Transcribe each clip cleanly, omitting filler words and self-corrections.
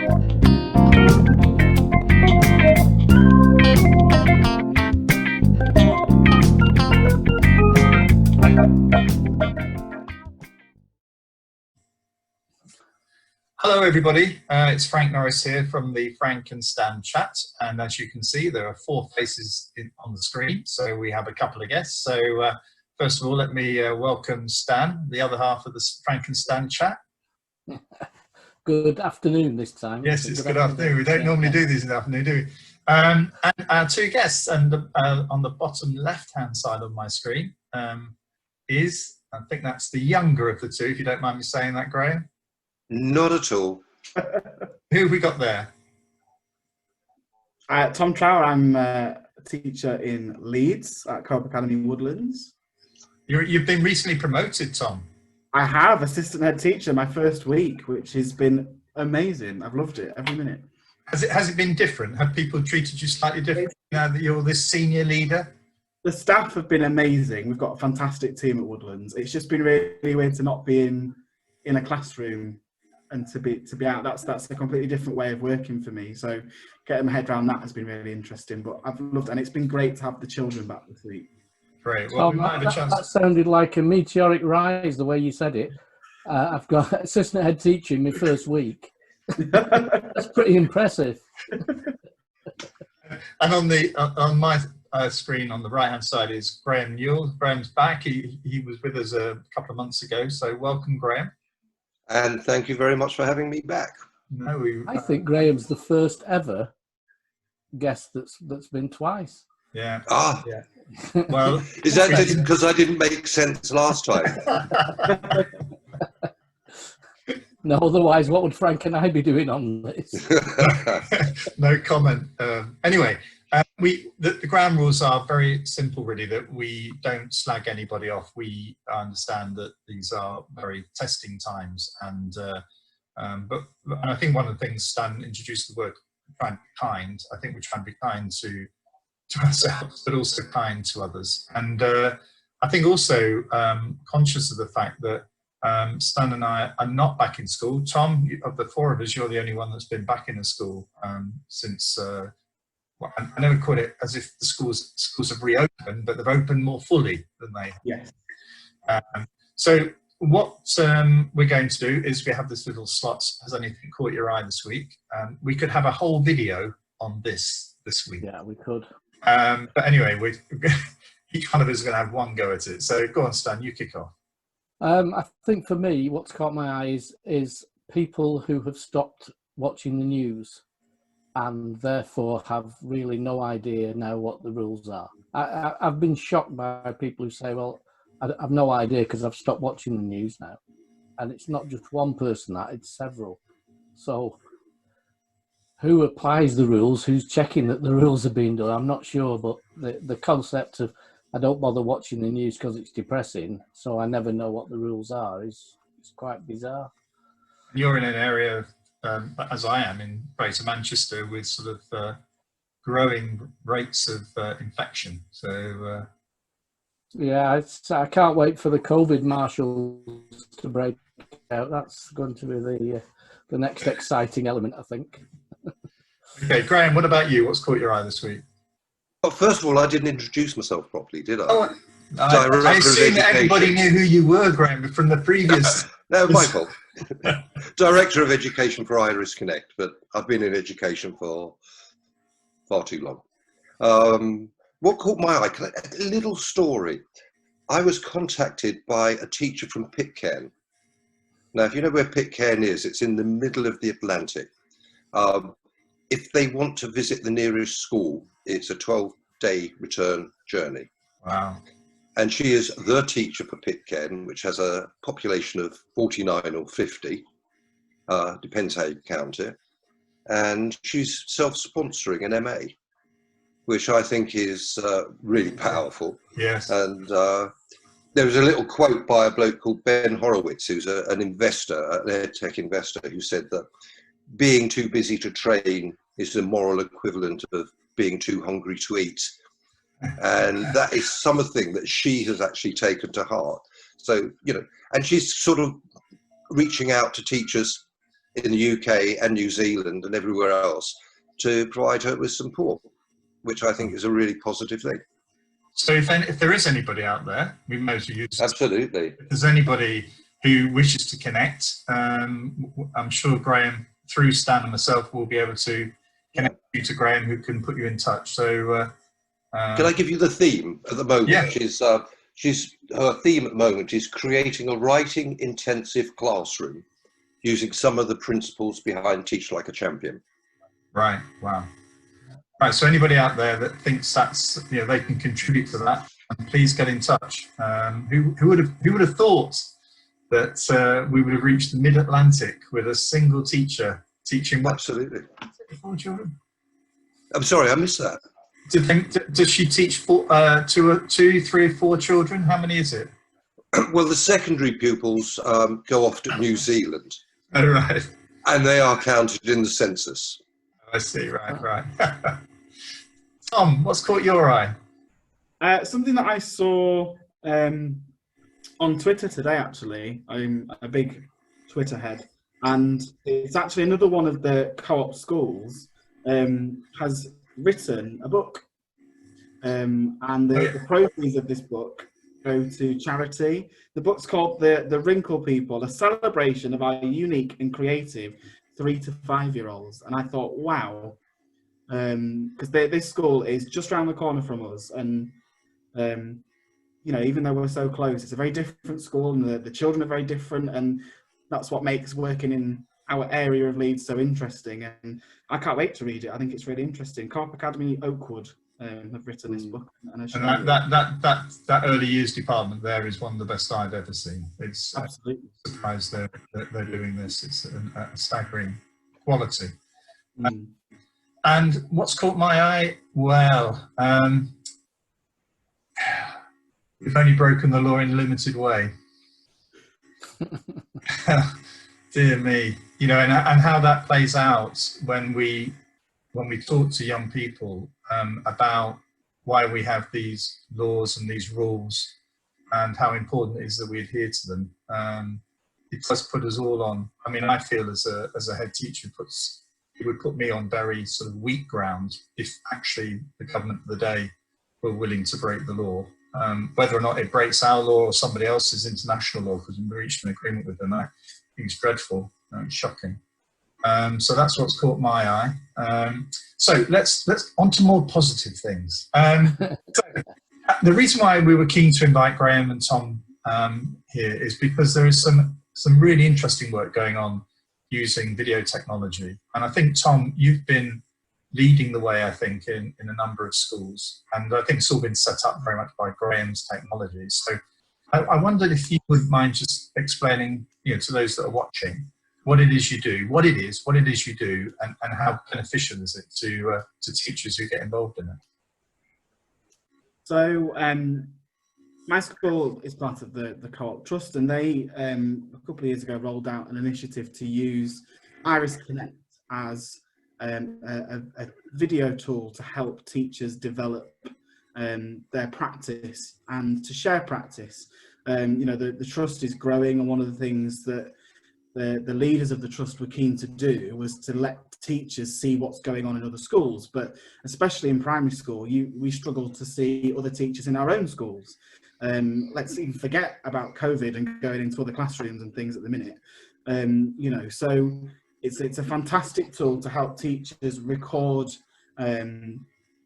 Hello everybody, it's Frank Norris here from the Frank and Stan Chat, and as you can see there are 4 faces on the screen, so we have a couple of guests. So first of all, let me welcome Stan, the other half of the Frank and Stan Chat. Good afternoon this time. Yes, it's good afternoon. We don't normally do these in the afternoon, do we? And our 2 guests, and on the bottom left-hand side of my screen is, I think that's the younger of the 2, if you don't mind me saying that, Graham. Not at all. Who have we got there? Tom Trowell. I'm a teacher in Leeds at Co-op Academy Woodlands. You've been recently promoted, Tom. I have, assistant head teacher, my first week, which has been amazing. I've loved it every minute. Has it been different? Have people treated you slightly different now that you're this senior leader? The staff have been amazing. We've got a fantastic team at Woodlands. It's just been really weird to not be in a classroom and to be out. That's a completely different way of working for me. So getting my head around that has been really interesting. But I've loved it, and it's been great to have the children back this week. Great. Well, we might have a chance. That sounded like a meteoric rise, the way you said it. I've got assistant head teacher in my first week. That's pretty impressive. And on my screen on the right-hand side is Graham Newell. Graham's back. He was with us a couple of months ago. So welcome, Graham. And thank you very much for having me back. No, I think Graham's the first ever guest that's been twice. Yeah. Ah. Yeah. Well, is that because I didn't make sense last time? No, otherwise, what would Frank and I be doing on this? No comment. Anyway, the ground rules are very simple, really, that we don't slag anybody off. We understand that these are very testing times, and I think one of the things Stan introduced the word trying to be kind. I think we're trying to be kind to ourselves, but also kind to others. And I think also conscious of the fact that Stan and I are not back in school. Tom, of the 4 of us, you're the only one that's been back in a school since. Well, I never call it as if the schools have reopened, but they've opened more fully than they have. Yes. So what we're going to do is we have this little slot. Has anything caught your eye this week? We could have a whole video on this week. Yeah, we could. But anyway, each one of us is going to have one go at it. So go on, Stan, you kick off. I think for me, what's caught my eye is people who have stopped watching the news and therefore have really no idea now what the rules are. I've been shocked by people who say, well, I've no idea because I've stopped watching the news now. And it's not just one person it's several. So who applies the rules, who's checking that the rules are being done, I'm not sure, but the concept of I don't bother watching the news because it's depressing, so I never know what the rules are is quite bizarre. You're in an area, as I am, in Greater Manchester, with sort of growing rates of infection. So yeah, I can't wait for the COVID marshals to break out. That's going to be the next exciting element, I think. Okay, Graham, what about you? What's caught your eye this week? Well, first of all, I didn't introduce myself properly, did I? Oh, I assume that everybody knew who you were, Graham, from the previous. No, my fault. Director of Education for Iris Connect, but I've been in education for far too long. What caught my eye? A little story. I was contacted by a teacher from Pitcairn. Now, if you know where Pitcairn is, it's in the middle of the Atlantic. If they want to visit the nearest school, it's a 12-day return journey. Wow. And she is the teacher for Pitcairn, which has a population of 49 or 50, depends how you count it. And she's self-sponsoring an MA, which I think is really powerful. Yes. And there was a little quote by a bloke called Ben Horowitz, who's an investor, an edtech investor, who said that being too busy to train is the moral equivalent of being too hungry to eat. And that is something that she has actually taken to heart. So, you know, and she's sort of reaching out to teachers in the UK and New Zealand and everywhere else to provide her with support, which I think is a really positive thing. So if there is anybody out there, we may as well use it. Absolutely. If there's anybody who wishes to connect, I'm sure Graham, through Stan and myself, will be able to connect you to Graham, who can put you in touch. So can I give you the theme at the moment? Yeah. Her theme at the moment is creating a writing intensive classroom using some of the principles behind Teach Like a Champion. Right. Wow. Right. So anybody out there that thinks that's, they can contribute to that, and please get in touch. Who would have thought that we would have reached the Mid-Atlantic with a single teacher teaching what? Absolutely. 4 children. I'm sorry, I missed that. Does she teach 2, 3, or 4 children? How many is it? Well, the secondary pupils go off to New Zealand. Oh, right. And they are counted in the census. I see. Right. Tom, what's caught your eye? Something that I saw on Twitter today, actually. I'm a big Twitter head, and it's actually another one of the co-op schools has written a book, and the proceeds of this book go to charity. The book's called the Wrinkle People, a celebration of our unique and creative 3 to 5-year-olds. And I thought, wow, because this school is just around the corner from us, and even though we're so close, it's a very different school, and the children are very different, and that's what makes working in our area of Leeds so interesting. And I can't wait to read it. I think it's really interesting. Co-op Academy Oakwood have written this book, and that early years department there is one of the best I've ever seen. It's absolutely surprised they're doing this. It's a staggering quality. And what's caught my eye? Well, we've only broken the law in a limited way. Dear me, and how that plays out when we talk to young people about why we have these laws and these rules and how important it is that we adhere to them. It does put us all on. I mean, I feel as a head teacher, it would put me on very sort of weak ground if actually the government of the day were willing to break the law. Whether or not it breaks our law or somebody else's international law, because we reached an agreement with them, I think it's dreadful, shocking. So that's what's caught my eye. So let's on to more positive things. So the reason why we were keen to invite Graham and Tom here is because there is some really interesting work going on using video technology. And I think, Tom, you've been leading the way, I think, in a number of schools. And I think it's all been set up very much by Graham's technology. So I wondered if you would mind just explaining, to those that are watching, what it is you do, what it is you do, and how beneficial is it to teachers who get involved in it? So my school is part of the Co-op Trust, and they a couple of years ago rolled out an initiative to use Iris Connect as a video tool to help teachers develop their practice and to share practice. The trust is growing, and one of the things that the leaders of the trust were keen to do was to let teachers see what's going on in other schools, but especially in primary school, we struggle to see other teachers in our own schools. Let's even forget about COVID and going into other classrooms and things at the minute. So it's a fantastic tool to help teachers record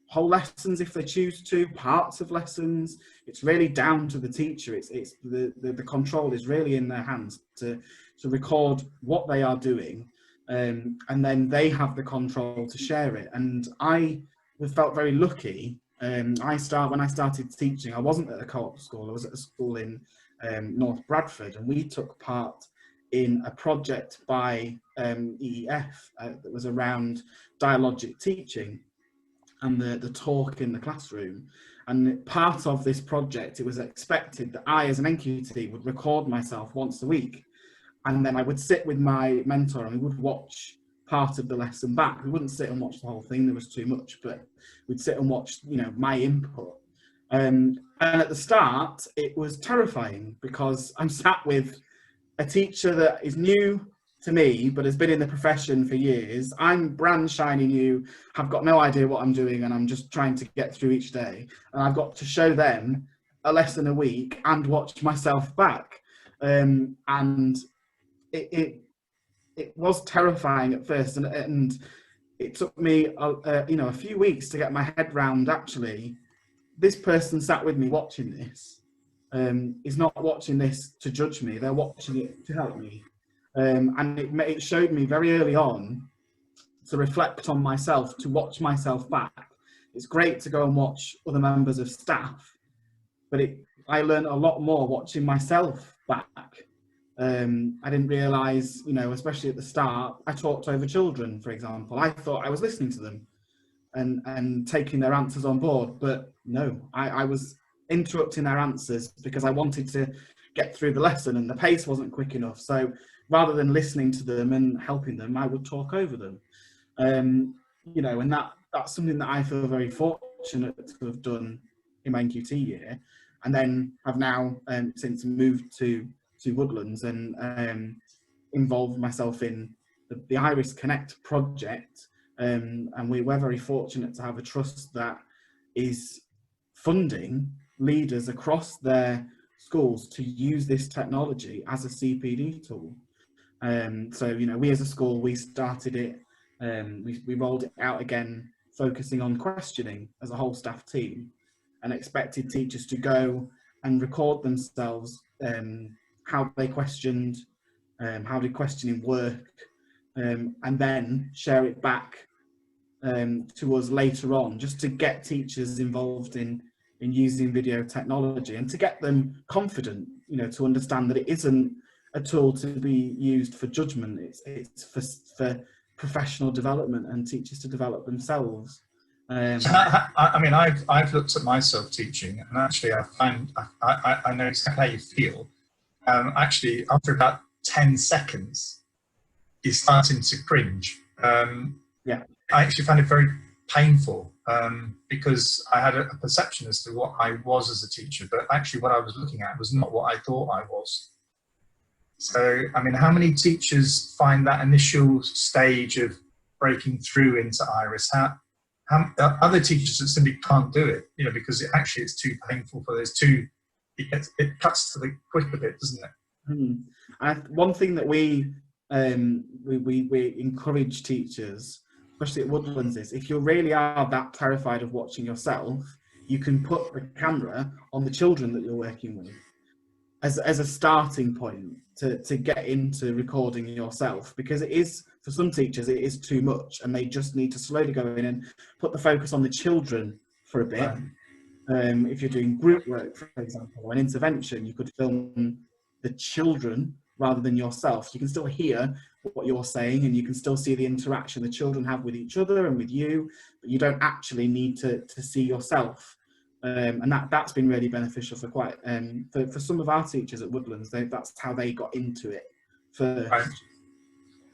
whole lessons if they choose to, parts of lessons. It's really down to the teacher. It's the control is really in their hands to record what they are doing, and then they have the control to share it. And I felt very lucky. When I started teaching, I wasn't at a co-op school. I was at a school in North Bradford, and we took part in a project by EEF that was around dialogic teaching and the talk in the classroom. And part of this project, it was expected that I, as an NQT, would record myself once a week. And then I would sit with my mentor and we would watch part of the lesson back. We wouldn't sit and watch the whole thing, there was too much, but we'd sit and watch, my input. And at the start, it was terrifying because I'm sat with a teacher that is new to me, but has been in the profession for years. I'm brand shiny new, have got no idea what I'm doing, and I'm just trying to get through each day. And I've got to show them a lesson a week and watch myself back. And it was terrifying at first, and it took me a few weeks to get my head round, actually, this person sat with me watching this is not watching this to judge me, they're watching it to help me. And it showed me very early on to reflect on myself, to watch myself back. It's great to go and watch other members of staff, but I learned a lot more watching myself back. I didn't realise, especially at the start, I talked over children, for example. I thought I was listening to them and taking their answers on board, but no, I was interrupting their answers because I wanted to get through the lesson and the pace wasn't quick enough. So rather than listening to them and helping them, I would talk over them. And that's something that I feel very fortunate to have done in my NQT year, and then I've now since moved to Woodlands and involved myself in the Iris Connect project, and we're very fortunate to have a trust that is funding leaders across their schools to use this technology as a CPD tool. So we as a school, we started it, we rolled it out again, focusing on questioning as a whole staff team, and expected teachers to go and record themselves, how they questioned, how did questioning work, and then share it back to us later on, just to get teachers involved in using video technology and to get them confident, to understand that it isn't a tool to be used for judgment, it's for professional development and teachers to develop themselves. So I've looked at myself teaching, and actually I know exactly how you feel. Actually, after about 10 seconds, you're starting to cringe. Yeah. I actually found it very painful because I had a perception as to what I was as a teacher, but actually what I was looking at was not what I thought I was. So, how many teachers find that initial stage of breaking through into Iris? How other teachers that simply can't do it, because it's too painful for those two. It cuts to the quick a bit, doesn't it? One thing that we encourage teachers, especially at Woodlands, is if you really are that terrified of watching yourself, you can put the camera on the children that you're working with as a starting point to get into recording yourself, because it is, for some teachers, it is too much and they just need to slowly go in and put the focus on the children for a bit. Right. If you're doing group work, for example, or an intervention, you could film the children rather than yourself. You can still hear what you're saying and you can still see the interaction the children have with each other and with you, but you don't actually need to see yourself. And that's been really beneficial for for some of our teachers at Woodlands. That's how they got into it first. Right.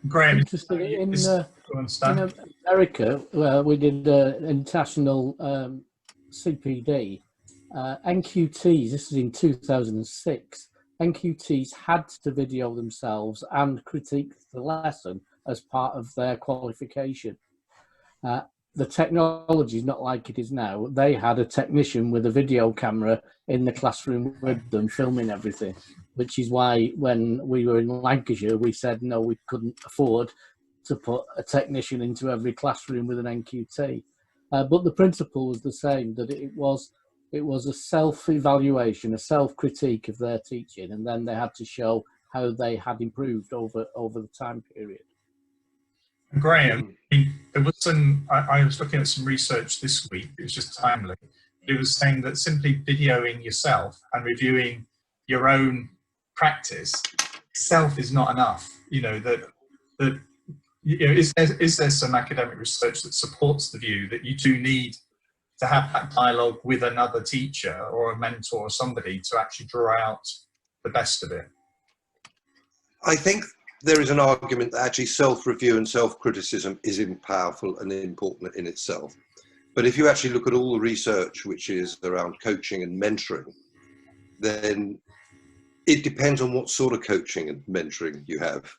Graham, interesting. In America, we did an international CPD. NQTs, this is in 2006, NQTs had to video themselves and critique the lesson as part of their qualification. The technology is not like it is now. They had a technician with a video camera in the classroom with them filming everything, which is why when we were in Lancashire, we said no, we couldn't afford to put a technician into every classroom with an NQT. But the principle was the same, that it was a self-evaluation, a self-critique of their teaching, and then they had to show how they had improved over the time period. Graham, there was I was looking at some research this week, it was just timely. It was saying that simply videoing yourself and reviewing your own practice itself is not enough. Is there some academic research that supports the view that you do need to have that dialogue with another teacher or a mentor or somebody to actually draw out the best of it? I think there is an argument that actually self-review and self-criticism is powerful and important in itself. But if you actually look at all the research which is around coaching and mentoring, then it depends on what sort of coaching and mentoring you have.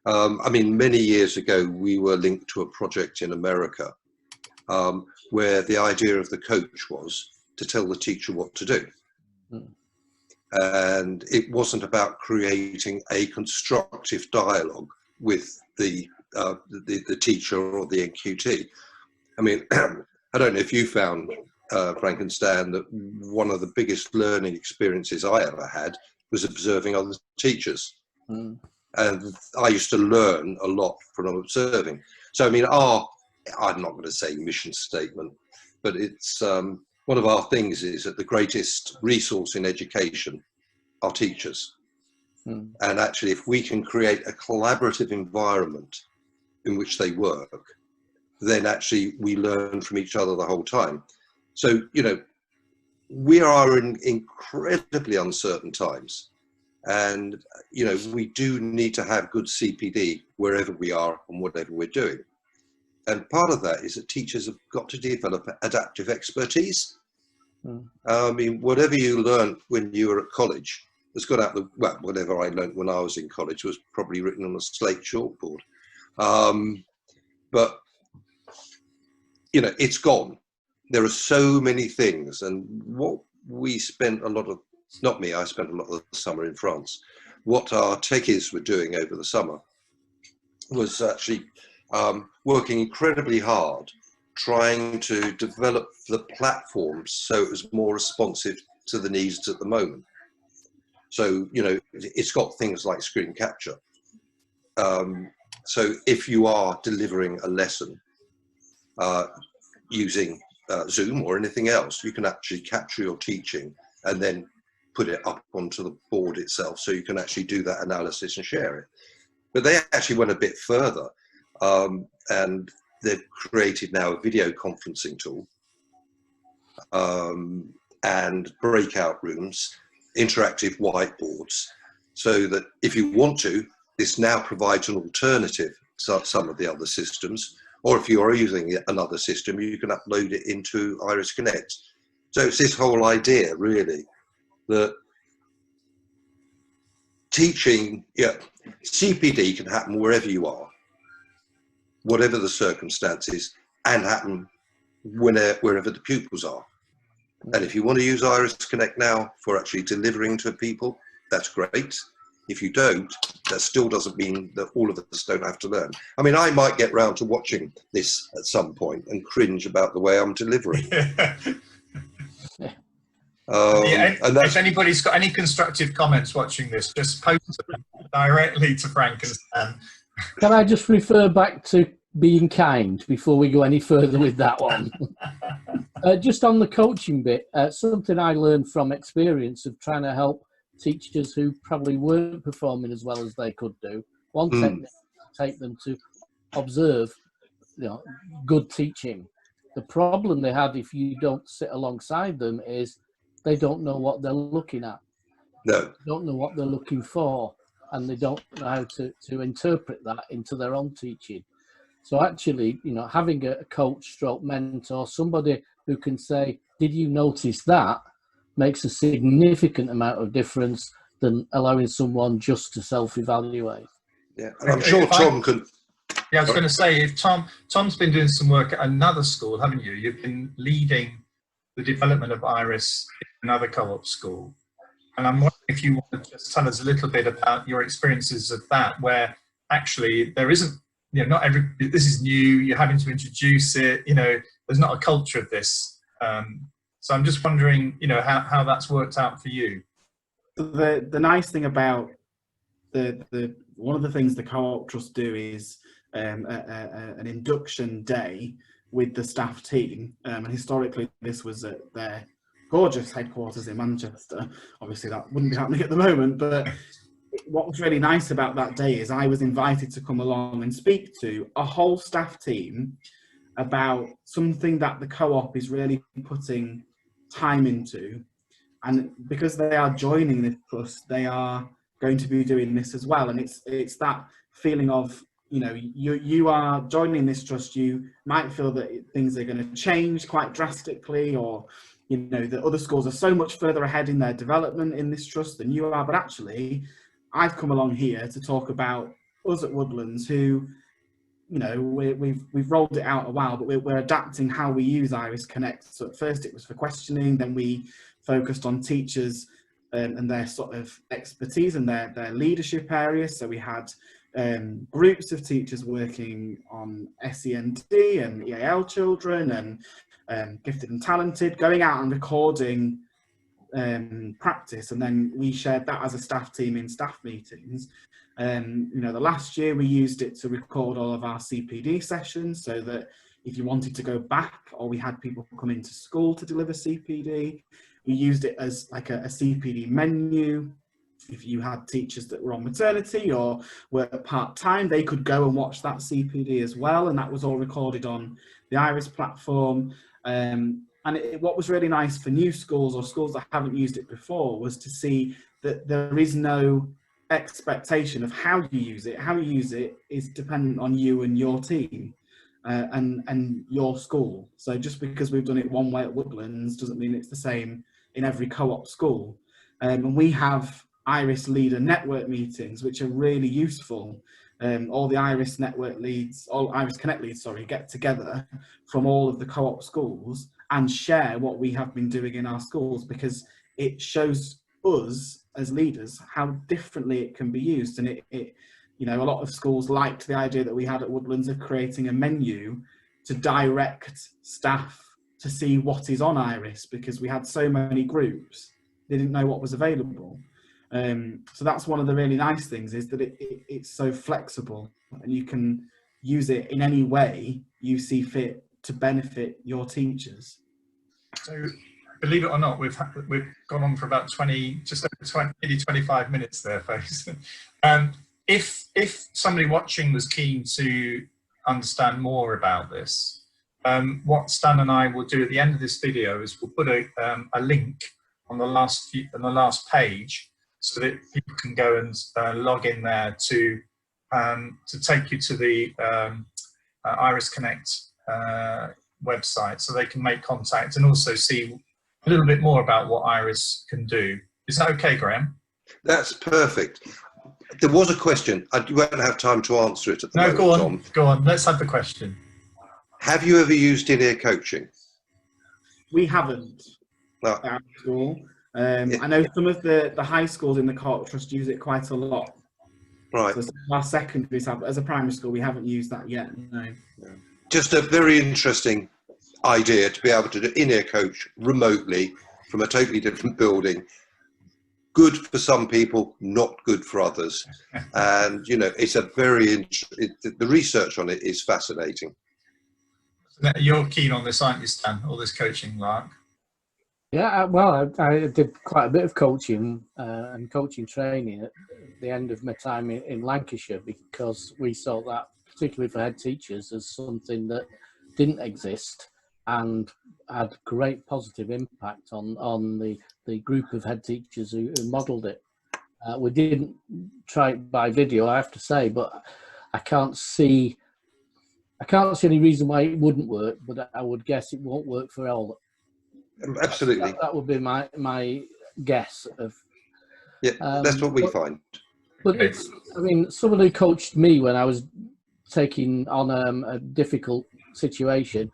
I mean, many years ago, we were linked to a project in America where the idea of the coach was to tell the teacher what to do. And it wasn't about creating a constructive dialogue with the teacher or the NQT. I mean, I don't know if you found, Frank and Stan, that one of the biggest learning experiences I ever had was observing other teachers. And I used to learn a lot from observing. So, I mean, I'm not going to say mission statement, but it's one of our things is that the greatest resource in education are teachers. And actually, if we can create a collaborative environment in which they work, then actually we learn from each other the whole time. So, you know, we are in incredibly uncertain times. And, you know, we do need to have good CPD wherever we are and whatever we're doing. And part of that is that teachers have got to develop adaptive expertise. I mean, whatever you learned when you were at college has got out well, whatever I learned when I was in college was probably written on a slate chalkboard. But, you know, it's gone. There are so many things. And what we spent a lot of, not me, I spent a lot of the summer in France. What our techies were doing over the summer was actually working incredibly hard, trying to develop the platforms so it was more responsive to the needs at the moment. So, you know, it's got things like screen capture. So if you are delivering a lesson using Zoom or anything else, you can actually capture your teaching and then put it up onto the board itself, so you can actually do that analysis and share it. But they actually went a bit further, and they've created now a video conferencing tool and breakout rooms, interactive whiteboards, so that if you want to, this now provides an alternative to some of the other systems, or if you are using another system, you can upload it into Iris Connect. So it's this whole idea, really, that teaching, CPD can happen wherever you are, whatever the circumstances, and happen wherever the pupils are. And if you want to use Iris Connect now for actually delivering to people, that's great. If you don't, that still doesn't mean that all of us don't have to learn. I mean, I might get round to watching this at some point and cringe about the way I'm delivering. If anybody's got any constructive comments watching this, just post them directly to Frank and Stan. Can I just refer back to being kind before we go any further with that one? Just on the coaching bit, something I learned from experience of trying to help teachers who probably weren't performing as well as they could do. One technique to take them to observe, you know, good teaching. The problem they had, if you don't sit alongside them, is they don't know what they're looking at. No. They don't know what they're looking for, and they don't know how to interpret that into their own teaching. So actually, you know, having a coach stroke mentor, somebody who can say, did you notice that, makes a significant amount of difference than allowing someone just to self-evaluate. Yeah, and I'm sure Tom can... Yeah, I was going to say, if Tom's been doing some work at another school, haven't you? You've been leading the development of Iris in another co-op school. And I'm wondering if you want to just tell us a little bit about your experiences of that, where actually there isn't, you know, this is new, you're having to introduce it, you know, there's not a culture of this. So I'm just wondering, you know, how that's worked out for you. The nice thing about one of the things the Co-op Trust do is an induction day with the staff team, and historically this was at their gorgeous headquarters in Manchester. Obviously that wouldn't be happening at the moment, but what was really nice about that day is I was invited to come along and speak to a whole staff team about something that the co-op is really putting time into, and because they are joining this trust, they are going to be doing this as well. And it's that feeling of, you know, you are joining this trust, you might feel that things are going to change quite drastically, or, you know, the other schools are so much further ahead in their development in this trust than you are, but actually I've come along here to talk about us at Woodlands who, you know, we've rolled it out a while, but we're adapting how we use Iris Connect. So at first it was for questioning, then we focused on teachers and their sort of expertise and their leadership areas. So we had groups of teachers working on SEND and EAL children and gifted and talented, going out and recording practice, and then we shared that as a staff team in staff meetings. You know, the last year we used it to record all of our CPD sessions, so that if you wanted to go back, or we had people come into school to deliver CPD, we used it as like a CPD menu. If you had teachers that were on maternity or were part-time, they could go and watch that CPD as well, and that was all recorded on the Iris platform. What was really nice for new schools or schools that haven't used it before was to see that there is no expectation of how you use it. How you use it is dependent on you and your team and your school. So just because we've done it one way at Woodlands doesn't mean it's the same in every co-op school. And we have Iris Leader Network meetings, which are really useful. All the Iris Network leads, all Iris Connect leads, sorry, get together from all of the co-op schools and share what we have been doing in our schools, because it shows us as leaders how differently it can be used. And it you know, a lot of schools liked the idea that we had at Woodlands of creating a menu to direct staff to see what is on Iris, because we had so many groups, they didn't know what was available. So that's one of the really nice things, is that it's so flexible and you can use it in any way you see fit to benefit your teachers. So, believe it or not, we've gone on for about 20, just over 20, maybe 25 minutes there, folks. If somebody watching was keen to understand more about this, what Stan and I will do at the end of this video is we'll put a link on the last page, so that people can go and log in there to take you to the Iris Connect website, so they can make contact and also see a little bit more about what Iris can do. Is that okay, Graham? That's perfect. There was a question. You won't have time to answer it at the moment, go on, Tom. Go on. Let's have the question. Have you ever used in-ear coaching? We haven't at our school. I know some of the high schools in the Co-op Trust use it quite a lot. Right. So our secondaries have, as a primary school, we haven't used that yet. No. Just a very interesting idea to be able to do in-ear coach remotely from a totally different building. Good for some people, not good for others. And, you know, it's a very, the research on it is fascinating. You're keen on this, aren't you, Stan? All this coaching, Mark? Yeah, well, I did quite a bit of coaching and coaching training at the end of my time in Lancashire, because we saw that, particularly for head teachers, as something that didn't exist and had great positive impact on the group of head teachers who modelled it. We didn't try it by video, I have to say, but I can't see any reason why it wouldn't work, but I would guess it won't work for all. Absolutely. That would be my guess of. Yeah, that's what we find. But it's, I mean, someone who coached me when I was taking on a difficult situation,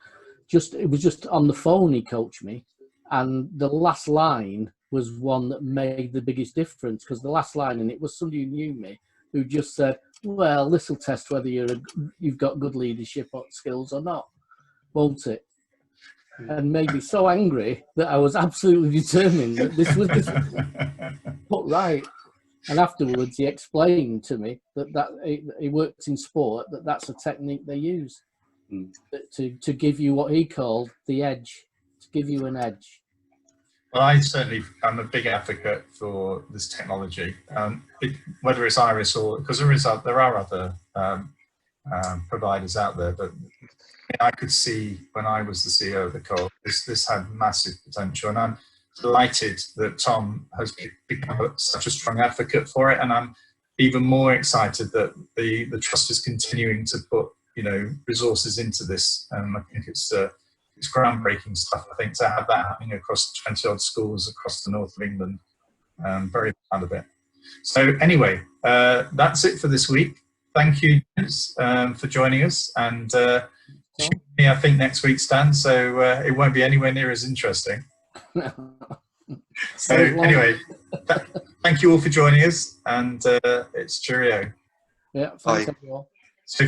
it was just on the phone he coached me, and the last line was one that made the biggest difference, because the last line, and it was somebody who knew me, who just said, well, this will test whether you've got good leadership skills or not, won't it? And made me so angry that I was absolutely determined that this was put right. And afterwards, he explained to me that he worked in sport, that's a technique they use to give you what he called the edge, to give you an edge. Well, I'm a big advocate for this technology, whether it's Iris or, because there are other providers out there, but I could see when I was the CEO of the Co-op, this had massive potential, and I'm delighted that Tom has become such a strong advocate for it, and I'm even more excited that the trust is continuing to put resources into this. I think it's groundbreaking stuff. I think to have that happening across 20 odd schools across the north of England, very proud of it. So anyway, that's it for this week. thank you for joining us, and I think next week, Stan, so it won't be anywhere near as interesting. So anyway, thank you all for joining us, and it's cheerio. Yeah, thanks everyone. So